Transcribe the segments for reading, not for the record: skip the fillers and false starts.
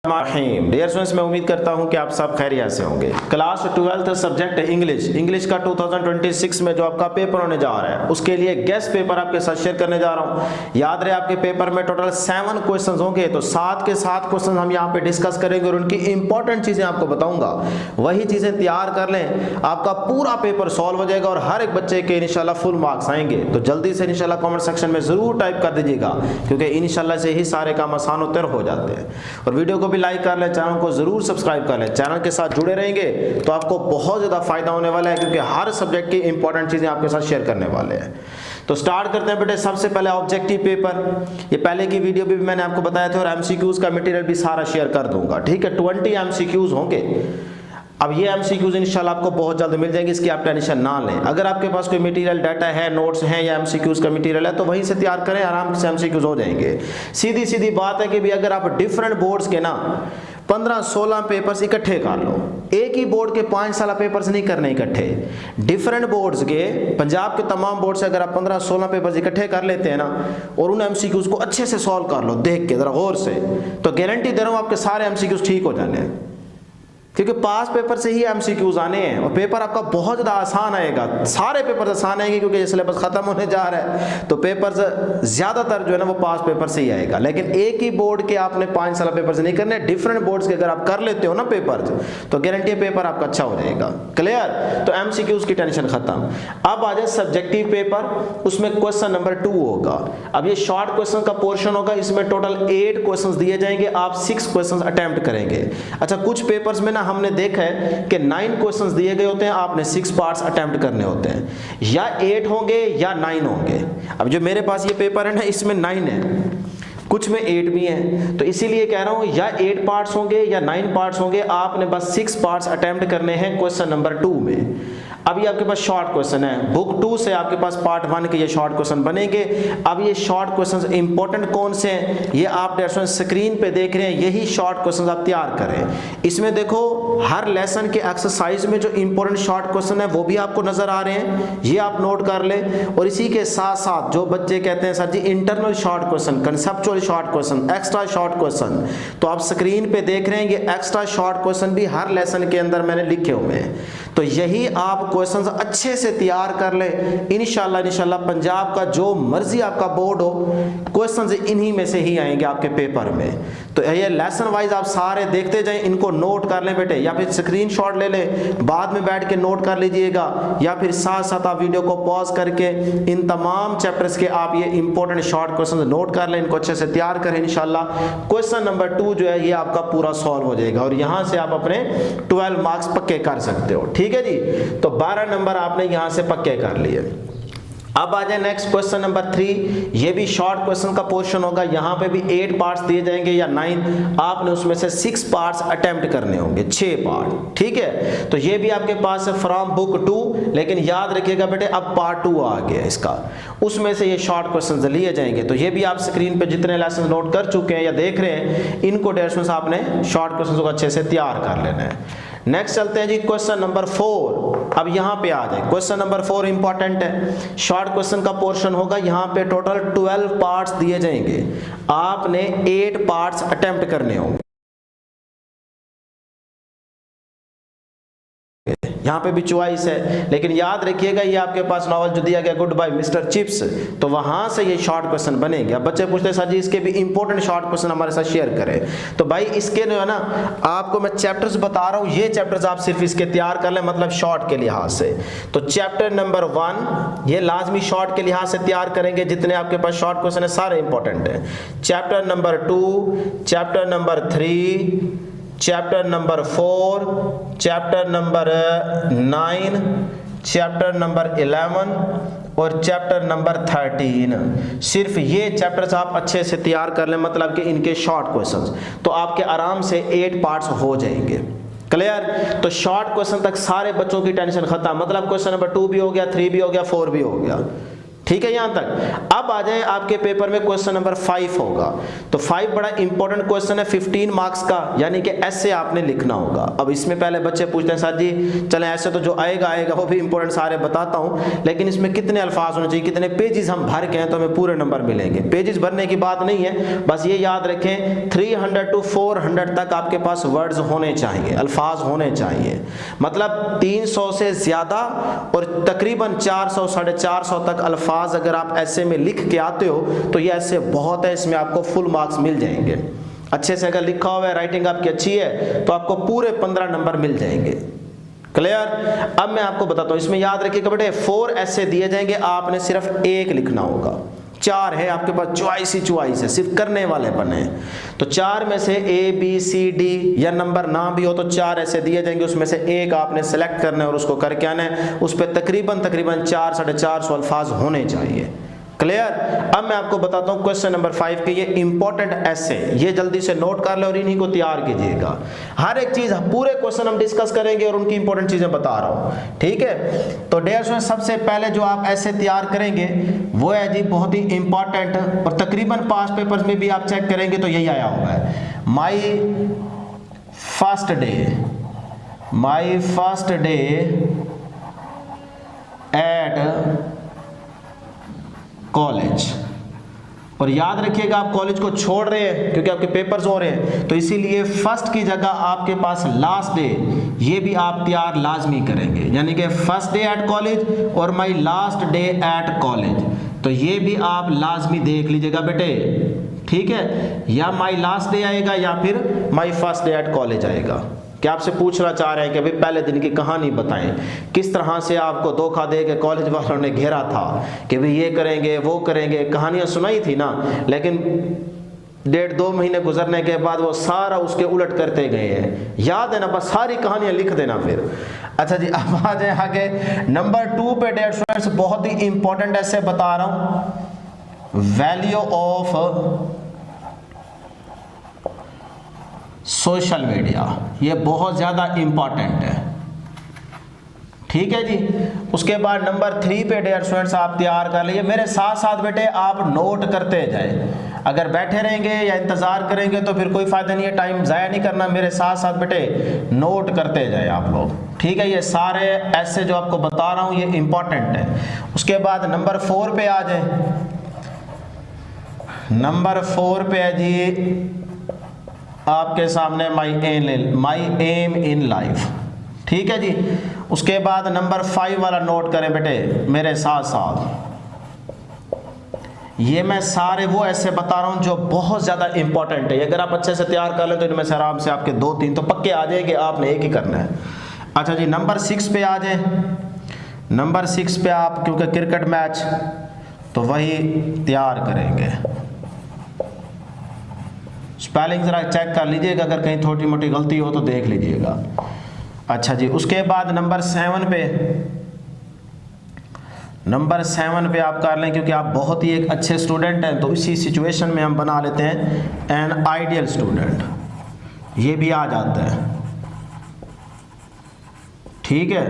Dear students, मैं उम्मीद करता हूं कि आप सब खैरियत से होंगे। क्लास 12 सब्जेक्ट है इंग्लिश का 2026 में जो आपका पेपर होने जा रहा है उसके लिए गेस्ट पेपर आपके साथ शेयर करने जा रहा हूं। याद रहे आपके पेपर में टोटल 7 क्वेश्चंस होंगे, तो 7 के 7 क्वेश्चन हम यहां पे डिस्कस करेंगे और उनकी इंपॉर्टेंट चीजें आपको बताऊंगा। वही चीजें तैयार कर लें, आपका पूरा पेपर सॉल्व हो जाएगा और हर एक बच्चे के इंशाल्लाह फुल मार्क्स आएंगे। तो जल्दी से इंशाल्लाह कमेंट सेक्शन में जरूर टाइप कर दीजिएगा, क्योंकि इंशाल्लाह से ही सारे काम आसान होते हो जाते हैं। और वीडियो को भी लाइक कर ले, चैनल को जरूर सब्सक्राइब कर ले। चैनल के साथ जुड़े रहेंगे तो आपको बहुत ज्यादा फायदा होने वाला है, क्योंकि हर सब्जेक्ट की इंपॉर्टेंट चीजें आपके साथ शेयर करने वाले हैं। तो स्टार्ट करते हैं बेटे। सबसे पहले ऑब्जेक्टिव पेपर, ये पहले की वीडियो भी मैंने आपको बताया था और एमसीक्यूज का मटेरियल भी सारा शेयर कर दूंगा, ठीक है। 20 एमसीक्यूज होंगे। अब ये एमसीक्यूज इंशाल्लाह आपको बहुत जल्द मिल जाएंगे, इसकी आप टेंशन ना लें। अगर आपके पास कोई मटेरियल डाटा है, नोट्स हैं या एमसीक्यूज का मटेरियल है तो वहीं से तैयार करें, आराम से एमसीक्यूज हो जाएंगे। सीधी सीधी बात है कि भी अगर आप डिफरेंट बोर्ड्स के ना 15-16 पेपर्स इकट्ठे कर लो, एक ही बोर्ड के 5 साल पेपर्स नहीं करने इकट्ठे, डिफरेंट बोर्ड्स के, पंजाब के तमाम बोर्ड से अगर आप 15-16 पेपर्स इकट्ठे कर लेते हैं ना और उन एमसीक्यूज को अच्छे से सॉल्व कर लो, देख के जरा गौर से, तो गारंटी दे रहा हूं आपके सारे एमसीक्यूज ठीक हो जाने हैं, क्योंकि पास पेपर से ही एमसीक्यूज आने हैं और पेपर आपका बहुत ज़्यादा आसान आएगा। सारे पेपर आसान आएंगे क्योंकि ये सिलेबस खत्म होने जा रहा है, तो पेपर ज़्यादातर जो है ना वो पास पेपर से ही आएगा। लेकिन एक ही बोर्ड के आपने 5 साल पेपर से नहीं करने, डिफरेंट बोर्ड्स के अगर आप कर लेते हो ना पेपर, तो गारंटी पेपर आपका अच्छा हो जाएगा। क्लियर? तो एमसीक्यूज की टेंशन खत्म। अब आ जाए सब्जेक्टिव पेपर, उसमें क्वेश्चन नंबर 2 होगा। अब ये शॉर्ट क्वेश्चन का पोर्शन होगा, इसमें टोटल 8 क्वेश्चन दिए जाएंगे, आप 6 क्वेश्चन अटेम्प्ट करेंगे। अच्छा, कुछ पेपर्स में ना हमने देखा है कि 9 क्वेश्चंस दिए गए होते हैं, आपने 6 पार्ट्स अटेम्प्ट करने होते हैं, या 8 होंगे या 9 होंगे। अब जो मेरे पास ये पेपर है ना, इसमें 9 है, कुछ में 8 भी है, तो इसीलिए कह रहा हूं या 8 पार्ट्स होंगे या 9 पार्ट्स होंगे, आपने बस 6 पार्ट्स अटेम्प्ट करने हैं क्वेश्चन नंबर 2 में। अब ये आपके पास शॉर्ट क्वेश्चन है, बुक 2 से आपके पास पार्ट 1 के ये शॉर्ट क्वेश्चन बनेंगे। अब ये शॉर्ट क्वेश्चन इंपॉर्टेंट कौन से हैं, ये आप स्क्रीन पे देख रहे हैं, यही शॉर्ट क्वेश्चन आप तैयार करें। इसमें देखो हर लेसन के एक्सरसाइज में जो इंपॉर्टेंट शॉर्ट क्वेश्चन है वो भी आपको नजर आ रहे हैं, ये आप नोट कर ले। और इसी के साथ साथ जो बच्चे कहते हैं sir ji internal short question, conceptual short question, extra short question, तो आप स्क्रीन पे देख रहे हैं ये एक्स्ट्रा शॉर्ट क्वेश्चन भी हर लेसन के अंदर मैंने लिखे हुए हैं। तो यही आप क्वेश्चंस अच्छे से तैयार कर ले, इंशाल्लाह पंजाब का जो मर्जी आपका बोर्ड हो, क्वेश्चंस इन्हीं में से ही आएंगे आपके पेपर में। तो ये लेसन वाइज आप सारे देखते जाएं, इनको नोट कर लें बेटे, या फिर स्क्रीनशॉट ले लें, बाद में बैठ के नोट कर लीजिएगा, या फिर साथ साथ आप वीडियो को पॉज करके इन तमाम चैप्टर्स के आप ये इंपॉर्टेंट शॉर्ट क्वेश्चन नोट कर लें, इनको अच्छे से तैयार करें। इंशाल्लाह क्वेश्चन नंबर 2 जो है ये आपका पूरा सॉल्व हो जाएगा और यहां से आप अपने 12 मार्क्स पक्के कर सकते हो, ठीक है जी। तो 12 नंबर आपने यहां से पक्के कर लिए। अब आ जाए नेक्स्ट क्वेश्चन नंबर 3, ये भी शॉर्ट क्वेश्चन का पोर्शन होगा, यहाँ पे भी 8 पार्ट्स दिए जाएंगे या 9, आपने उसमें से 6 पार्ट्स अटेम्प्ट करने होंगे, 6 पार्ट, ठीक है। तो ये भी आपके पास है फ्रॉम बुक 2, लेकिन याद रखिएगा बेटे अब पार्ट 2 आ गया इसका, उसमें से ये शॉर्ट क्वेश्चन लिए जाएंगे। तो ये भी आप स्क्रीन पे जितने लेसन नोट कर चुके हैं या देख रहे हैं, इनको डेस्क आपने शॉर्ट क्वेश्चन को अच्छे से तैयार कर लेना है। नेक्स्ट चलते हैं जी क्वेश्चन नंबर 4। अब यहां पे आ जाए, क्वेश्चन नंबर 4 इंपॉर्टेंट है, शॉर्ट क्वेश्चन का पोर्शन होगा, यहां पे टोटल 12 पार्ट्स दिए जाएंगे, आपने 8 पार्ट्स अटेम्प्ट करने होंगे। यहाँ पे भी चॉइस है, लेकिन याद रखिएगा ये आपके पास नॉवल जो दिया गया गुड बाय मिस्टर चिप्स, तो वहां से ये शॉर्ट क्वेश्चन बनेंगे। अब बच्चे पूछते हैं सर जी इसके भी इंपॉर्टेंट शॉर्ट क्वेश्चन हमारे साथ शेयर करें, तो भाई इसके जो है ना आपको मैं चैप्टर्स बता रहा हूँ, ये चैप्टर्स आप सिर्फ इसके तैयार कर लें, मतलब शॉर्ट के लिहाज से। तो चैप्टर नंबर 1 ये लाजमी शॉर्ट के लिहाज से तैयार करेंगे, जितने आपके पास शॉर्ट क्वेश्चन है सारे इंपॉर्टेंट है। Chapter number 2, chapter number 3, chapter number 4, chapter number 9, chapter number 11 और चैप्टर नंबर 13, सिर्फ ये चैप्टर्स आप अच्छे से तैयार कर लें, मतलब कि इनके शॉर्ट क्वेश्चंस, तो आपके आराम से 8 पार्ट्स हो जाएंगे। क्लियर? तो शॉर्ट क्वेश्चन तक सारे बच्चों की टेंशन खत्म, मतलब क्वेश्चन नंबर 2 भी हो गया, 3 भी हो गया, 4 भी हो गया, ठीक है यहाँ तक। अब आ जाए आपके पेपर में क्वेश्चन नंबर 5 होगा। तो 5 बड़ा इंपॉर्टेंट क्वेश्चन है 15 मार्क्स का, यानी कि ऐसे आपने लिखना होगा। अब इसमें पहले बच्चे पूछते हैं सर जी चलें ऐसे तो जो आएगा वो भी इंपॉर्टेंट सारे बताता हूँ, लेकिन इसमें कितने अल्फाज होने चाहिए, कितने पेजेस हम भर के हैं तो हमें पूरे नंबर मिलेंगे। पेजेस भरने की बात नहीं है, बस ये याद रखें 300 to 400 तक आपके पास वर्ड्स होने चाहिए, अल्फाज होने चाहिए। मतलब 300 से ज्यादा और तकरीबन 400 450 तक अल्फाज अगर आप ऐसे में लिख के आते हो तो ये ऐसे बहुत है, इसमें आपको फुल मार्क्स मिल जाएंगे। अच्छे से अगर लिखा हुआ है, राइटिंग आपकी अच्छी है तो आपको पूरे 15 नंबर मिल जाएंगे। क्लियर। अब मैं आपको बताता हूं, इसमें याद रखिएगा बेटे 4 ऐसे दिए जाएंगे, आपने सिर्फ एक लिखना होगा। 4 है आपके पास, चॉइस ही चॉइस है, सिर्फ करने वाले बने। तो 4 में से A B C D या नंबर ना भी हो तो 4 ऐसे दिए जाएंगे, उसमें से एक आपने सेलेक्ट करना है और उसको करके आना है। उस पर तकरीबन 400 450 अल्फाज होने चाहिए। क्लियर। अब मैं आपको बताता हूं क्वेश्चन नंबर 5 के ये इंपॉर्टेंट ऐसे, ये जल्दी से नोट कर ले और इन्हीं को तैयार कीजिएगा। हर एक चीज पूरे क्वेश्चन हम डिस्कस करेंगे और उनकी इंपॉर्टेंट चीजें बता रहा हूं, ठीक है। तो डियर स्टूडेंट सबसे पहले जो आप ऐसे तैयार करेंगे वो है जी बहुत ही इंपॉर्टेंट, और तकरीबन पास पेपर्स में भी आप चेक करेंगे तो यही आया हुआ है। My first day at college. और याद रखिएगा आप कॉलेज को छोड़ रहे हैं क्योंकि आपके पेपर्स हो रहे हैं, तो इसीलिए फर्स्ट की जगह आपके पास लास्ट डे, ये भी आप तैयार लाजमी करेंगे। यानी कि फर्स्ट डे एट कॉलेज और my last day at college, तो ये भी आप लाजमी देख लीजिएगा बेटे, ठीक है। या माई लास्ट डे आएगा या फिर my first day at college आएगा। क्या आपसे पूछना चाह रहे हैं कि भाई पहले दिन की कहानी बताएं, किस तरह से आपको धोखा दे के कॉलेज वालों ने घेरा था कि भाई ये करेंगे वो करेंगे, कहानियां सुनाई थी ना, लेकिन 1.5-2 महीने गुजरने के बाद वो सारा उसके उलट करते गए हैं। याद है ना, बस सारी कहानियां लिख देना फिर। अच्छा जी, अब आ जाए आगे नंबर 2 पे डियर स्टूडेंट्स, बहुत ही इंपॉर्टेंट ऐसे बता रहा हूं, वैल्यू ऑफ सोशल मीडिया, ये बहुत ज्यादा इंपॉर्टेंट है, ठीक है जी। उसके बाद नंबर 3 पे डियर स्टूडेंट्स आप तैयार कर लीजिए, मेरे साथ साथ बेटे आप नोट करते जाए। अगर बैठे रहेंगे या इंतजार करेंगे तो फिर कोई फायदा नहीं है, टाइम जाया नहीं करना, मेरे साथ साथ बेटे नोट करते जाए आप लोग, ठीक है। ये सारे ऐसे जो आपको बता रहा हूं ये इंपॉर्टेंट है। उसके बाद नंबर 4 पे आ जाए। नंबर 4 पे है जी आपके सामने माई एम इन लाइफ, ठीक है जी। उसके बाद नंबर 5 वाला नोट करें बेटे मेरे साथ साथ। ये मैं सारे वो ऐसे बता रहा हूं जो बहुत ज्यादा इंपॉर्टेंट है, अगर आप अच्छे से तैयार कर लें तो इनमें से आराम से आपके 2-3 तो पक्के आ जाएंगे, आपने एक ही करना है। अच्छा जी, नंबर 6 पे आ जाए। नंबर 6 पे आप क्योंकि क्रिकेट मैच तो वही तैयार करेंगे। स्पेलिंग जरा चेक कर लीजिएगा, अगर कहीं छोटी मोटी गलती हो तो देख लीजिएगा। अच्छा जी, उसके बाद नंबर 7 पे, नंबर 7 पे आप कर लें क्योंकि आप बहुत ही एक अच्छे स्टूडेंट हैं, तो इसी सिचुएशन में हम बना लेते हैं एन आइडियल स्टूडेंट, ये भी आ जाता है, ठीक है।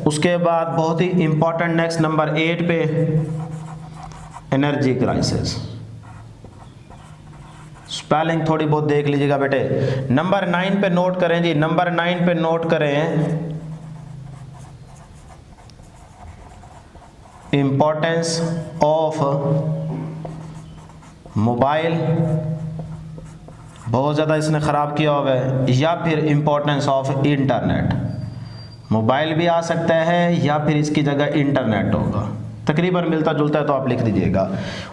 उसके बाद बहुत ही इंपॉर्टेंट नेक्स्ट नंबर 8 पे एनर्जी क्राइसिस, स्पेलिंग थोड़ी बहुत देख लीजिएगा बेटे। नंबर 9 पे नोट करें जी, नंबर 9 पे नोट करें इंपॉर्टेंस ऑफ मोबाइल, बहुत ज़्यादा इसने ख़राब किया हुआ है, या फिर इंपॉर्टेंस ऑफ इंटरनेट। मोबाइल भी आ सकता है या फिर इसकी जगह इंटरनेट होगा, तकरीबन मिलता जुलता है तो आप लिख दीजिएगा।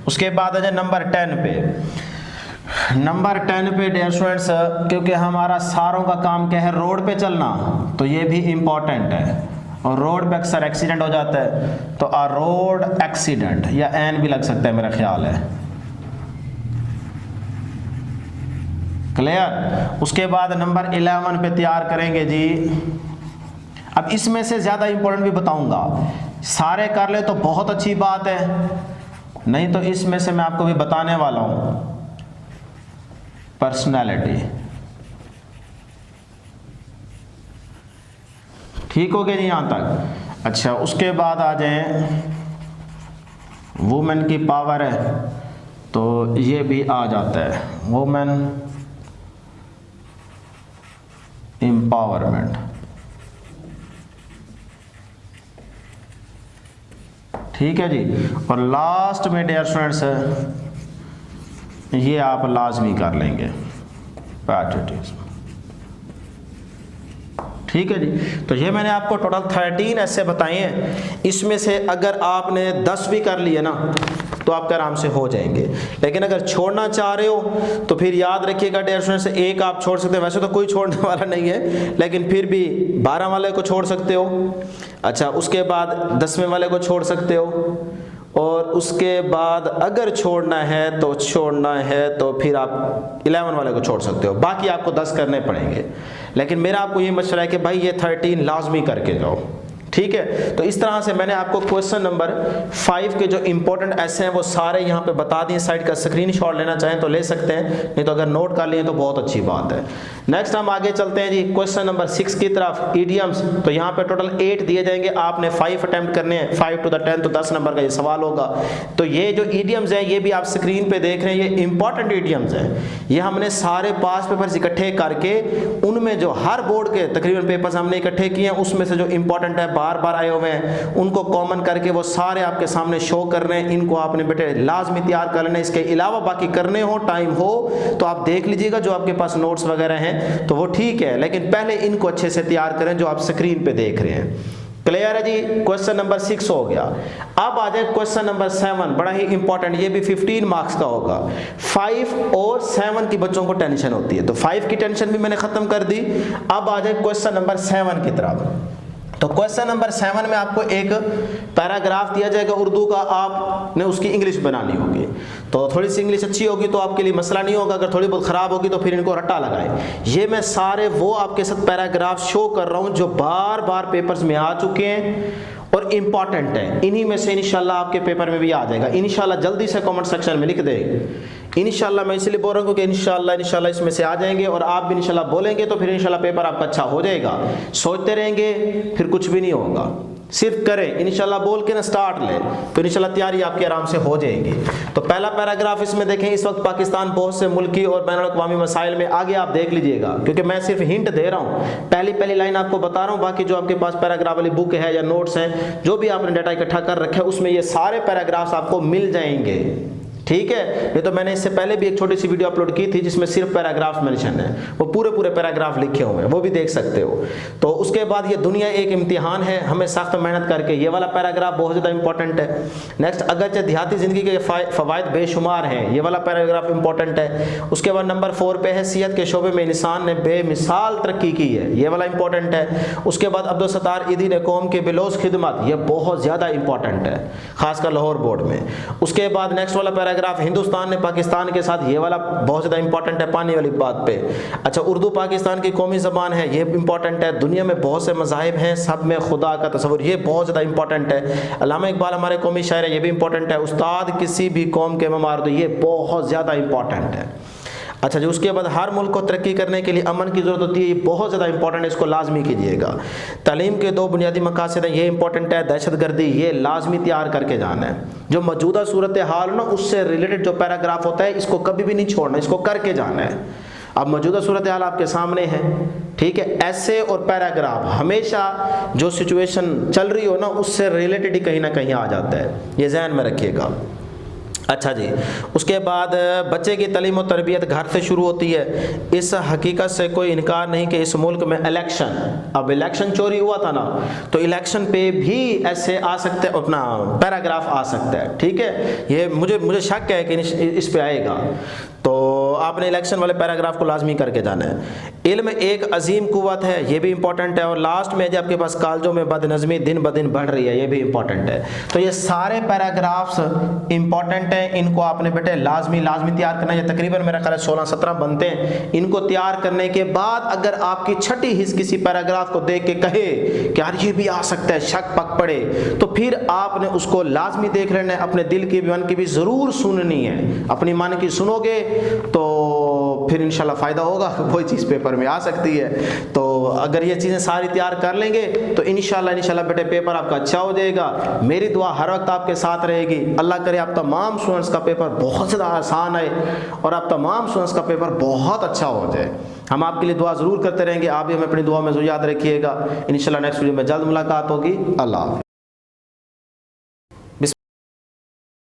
उसके बाद आ जाए नंबर 10 पे। नंबर 10 पे डियर स्टूडेंट्स, क्योंकि हमारा सारों का काम क्या है, रोड पे चलना, तो ये भी इंपॉर्टेंट है, और रोड पे अक्सर एक्सीडेंट हो जाता है, तो आ रोड एक्सीडेंट या एन भी लग सकता है मेरा ख्याल है। क्लियर। उसके बाद नंबर 11 पे तैयार करेंगे जी। अब इसमें से ज्यादा इंपॉर्टेंट भी बताऊंगा, सारे कर ले तो बहुत अच्छी बात है, नहीं तो इसमें से मैं आपको भी बताने वाला हूं, पर्सनैलिटी, ठीक हो गया जी यहां तक। अच्छा, उसके बाद आ जाएं वुमेन की पावर है तो ये भी आ जाता है, वुमेन एम्पावरमेंट। ठीक है जी। और लास्ट में डियर स्टूडेंट्स ये आप लाजमी कर लेंगे पैट्रियटिज्म। ठीक है जी। तो ये मैंने आपको टोटल 13 ऐसे बताए हैं, इसमें से अगर आपने 10 भी कर लिए ना तो आपके आराम से हो जाएंगे। लेकिन अगर छोड़ना चाह रहे हो तो फिर याद रखिएगा डियर स्टूडेंट्स, एक आप छोड़ सकते हैं, वैसे तो कोई छोड़ने वाला नहीं है, लेकिन फिर भी 12 वाले को छोड़ सकते हो। अच्छा, उसके बाद 10वें वाले को छोड़ सकते हो, और उसके बाद अगर छोड़ना है तो फिर आप 11 वाले को छोड़ सकते हो, बाकी आपको 10 करने पड़ेंगे। लेकिन मेरा आपको ये मशवरा है कि भाई ये 13 लाजमी करके जाओ। ठीक है। तो इस तरह से मैंने आपको क्वेश्चन नंबर 5 के जो इंपॉर्टेंट ऐसे हैं वो सारे यहाँ पे बता दिए। साइड का स्क्रीनशॉट लेना चाहें तो ले सकते हैं, नहीं तो अगर नोट कर लिए तो बहुत अच्छी बात है। नेक्स्ट हम आगे चलते हैं जी क्वेश्चन नंबर 6 की तरफ, ईडियम्स। तो यहाँ पे टोटल 8 दिए जाएंगे, आपने 5 अटेम्प्ट करने हैं, 5 to the 10 तो 10 नंबर का ये सवाल होगा। तो ये जो ईडियम्स हैं ये भी आप स्क्रीन पे देख रहे हैं, ये इंपॉर्टेंट ईडियम्स हैं। ये हमने सारे पास पेपर्स इकट्ठे करके उनमें जो हर बोर्ड के तकरीबन पेपर्स हमने इकट्ठे किए हैं उसमें से जो इंपॉर्टेंट है बार बार आए हुए हैं उनको कॉमन करके वो सारे आपके सामने शो कर रहे हैं। इनको आपने बेटे लाजमी तैयार कर लेना। इसके अलावा बाकी करने हो, टाइम हो तो आप देख लीजिएगा, जो आपके पास नोट्स वगैरह हैं तो वो ठीक है, लेकिन पहले इनको अच्छे से तैयार करें जो आप स्क्रीन पे देख रहे हैं। क्लियर है जी। क्वेश्चन नंबर 6 हो गया। अब आ जाए क्वेश्चन नंबर 7, बड़ा ही इंपॉर्टेंट, ये भी 15 मार्क्स का होगा। 5 और 7 की बच्चों को टेंशन होती है, तो 5 की टेंशन भी मैंने खत्म कर दी। अब आ जाए क्वेश्चन नंबर 7 की तरफ। तो क्वेश्चन नंबर 7 में आपको एक पैराग्राफ दिया जाएगा उर्दू का, आपने उसकी इंग्लिश बनानी होगी। तो थोड़ी सी इंग्लिश अच्छी होगी तो आपके लिए मसला नहीं होगा, अगर थोड़ी बहुत ख़राब होगी तो फिर इनको रट्टा लगाए। ये मैं सारे वो आपके साथ पैराग्राफ शो कर रहा हूँ जो बार बार पेपर्स में आ चुके हैं और इम्पॉर्टेंट है। इन्हीं में से इंशाल्लाह आपके पेपर में भी आ जाएगा। इंशाल्लाह जल्दी से कमेंट सेक्शन में लिख दें इंशाल्लाह। मैं इसलिए बोल रहा हूँ कि इंशाल्लाह इसमें से आ जाएंगे, और आप भी इंशाल्लाह बोलेंगे तो फिर इंशाल्लाह पेपर आपका अच्छा हो जाएगा। सोचते रहेंगे फिर कुछ भी नहीं होगा, सिर्फ करें इंशाल्लाह, बोल के ना स्टार्ट ले तो इंशाल्लाह तैयारी आपकी आराम से हो जाएगी। तो पहला पैराग्राफ इसमें देखें, इस वक्त पाकिस्तान बहुत से मुल्की और बैनुल-अक़वामी मसाइल में, आगे आप देख लीजिएगा क्योंकि मैं सिर्फ हिंट दे रहा हूँ, पहली लाइन आपको बता रहा हूँ, बाकी जो आपके पास पैराग्राफ वाली बुक है या नोट्स हैं, जो भी आपने डाटा इकट्ठा कर रखा है उसमें ये सारे पैराग्राफ्स आपको मिल जाएंगे। ठीक है। ये तो मैंने इससे पहले भी एक छोटी सी वीडियो अपलोड की थी जिसमें सिर्फ पैराग्राफ मेंशन है, वो पूरे पैराग्राफ लिखे हुए हैं, वो भी देख सकते हो। तो उसके बाद ये दुनिया एक इम्तिहान है, हमें सख्त मेहनत करके, ये वाला पैराग्राफ बहुत ज़्यादा इंपॉर्टेंट है। नेक्स्ट, अगरचे देहाती ज़िंदगी के फ़वाइद बेशुमार हैं, ये वाला पैराग्राफ इंपॉर्टेंट है। उसके बाद नंबर 4 पे है सेहत के शोबे में इंसान ने बेमिसाल तरक्की की है, ये वाला इंपॉर्टेंट है। उसके बाद अब्दुल सत्तार ईदी ने कौम के बिलोज खिदमत, ये बहुत ज़्यादा इंपॉर्टेंट है खासकर लाहौर बोर्ड में। उसके बाद नेक्स्ट वाला पैराग्राफ हिंदुस्तान ने पाकिस्तान के साथ, ये वाला बहुत ज्यादा इंपॉर्टेंट है पानी वाली बात पे। अच्छा, उर्दू पाकिस्तान की कौमी जबान है, ये इंपॉर्टेंट है। दुनिया में बहुत से मज़ाहिब हैं, सब में खुदा का तस्वुर, ये बहुत ज्यादा इंपॉर्टेंट है। अल्लामा इकबाल हमारे कौमी शायर है, ये भी इंपॉर्टेंट है। उस्ताद किसी भी कौम के ममार, तो ये बहुत ज्यादा इंपॉर्टेंट है। अच्छा जी, उसके बाद हर मुल्क को तरक्की करने के लिए अमन की ज़रूरत होती है, ये बहुत ज़्यादा इंपॉर्टेंट है, इसको लाजमी कीजिएगा। तालीम के 2 बुनियादी मकासद हैं, ये इंपॉर्टेंट है। दहशतगर्दी, ये लाजमी तैयार करके जाना है। जो मौजूदा सूरत हाल ना उससे रिलेटेड जो पैराग्राफ होता है इसको कभी भी नहीं छोड़ना, इसको करके जाना है। अब मौजूदा सूरत हाल आपके सामने है, ठीक है। ऐसे और पैराग्राफ हमेशा जो सिचुएशन चल रही हो ना उससे रिलेटेड ही कहीं ना कहीं आ जाता है, ये ज़हन में रखिएगा। अच्छा जी, उसके बाद बच्चे की तालीम और तरबियत घर से शुरू होती है। इस हकीकत से कोई इनकार नहीं कि इस मुल्क में इलेक्शन, अब इलेक्शन चोरी हुआ था ना, तो इलेक्शन पे भी ऐसे आ सकते, अपना पैराग्राफ आ सकता है। ठीक है, ये मुझे शक है कि इस पे आएगा, तो आपने इलेक्शन वाले पैराग्राफ को लाजमी करके जाना है। इल्म एक अजीम कुव्वत है, ये भी इंपॉर्टेंट है। और लास्ट में जो आपके पास कॉलेजों में बदनज़मी दिन ब दिन बढ़ रही है, ये भी इंपॉर्टेंट है। तो ये सारे पैराग्राफ्स इंपॉर्टेंट हैं, इनको आपने बेटे लाजमी तैयार करना है। तकरीबन मेरा ख्याल है 16-17 बनते हैं। इनको तैयार करने के बाद अगर आपकी छठी हिस्स किसी पैराग्राफ को देख के कहे कि यार ये भी आ सकता है, शक पक पड़े, तो फिर आपने उसको लाजमी देख लेना है। अपने दिल की मन की भी ज़रूर सुननी है, अपनी मन की सुनोगे तो फिर इंशाल्लाह फ़ायदा होगा, वही चीज़ पेपर में आ सकती है। तो अगर ये चीज़ें सारी तैयार कर लेंगे तो इंशाल्लाह बेटे पेपर आपका अच्छा हो जाएगा। मेरी दुआ हर वक्त आपके साथ रहेगी। अल्लाह करे आप तमाम स्टूडेंट्स का पेपर बहुत ज़्यादा आसान है और आप तमाम स्टूडेंट्स का पेपर बहुत अच्छा हो जाए। हम आपके लिए दुआ ज़रूर करते रहेंगे, आप भी हमें अपनी दुआ में याद रखिएगा। इंशाल्लाह नेक्स्ट वीडियो में जल्द मुलाकात होगी। अल्लाह।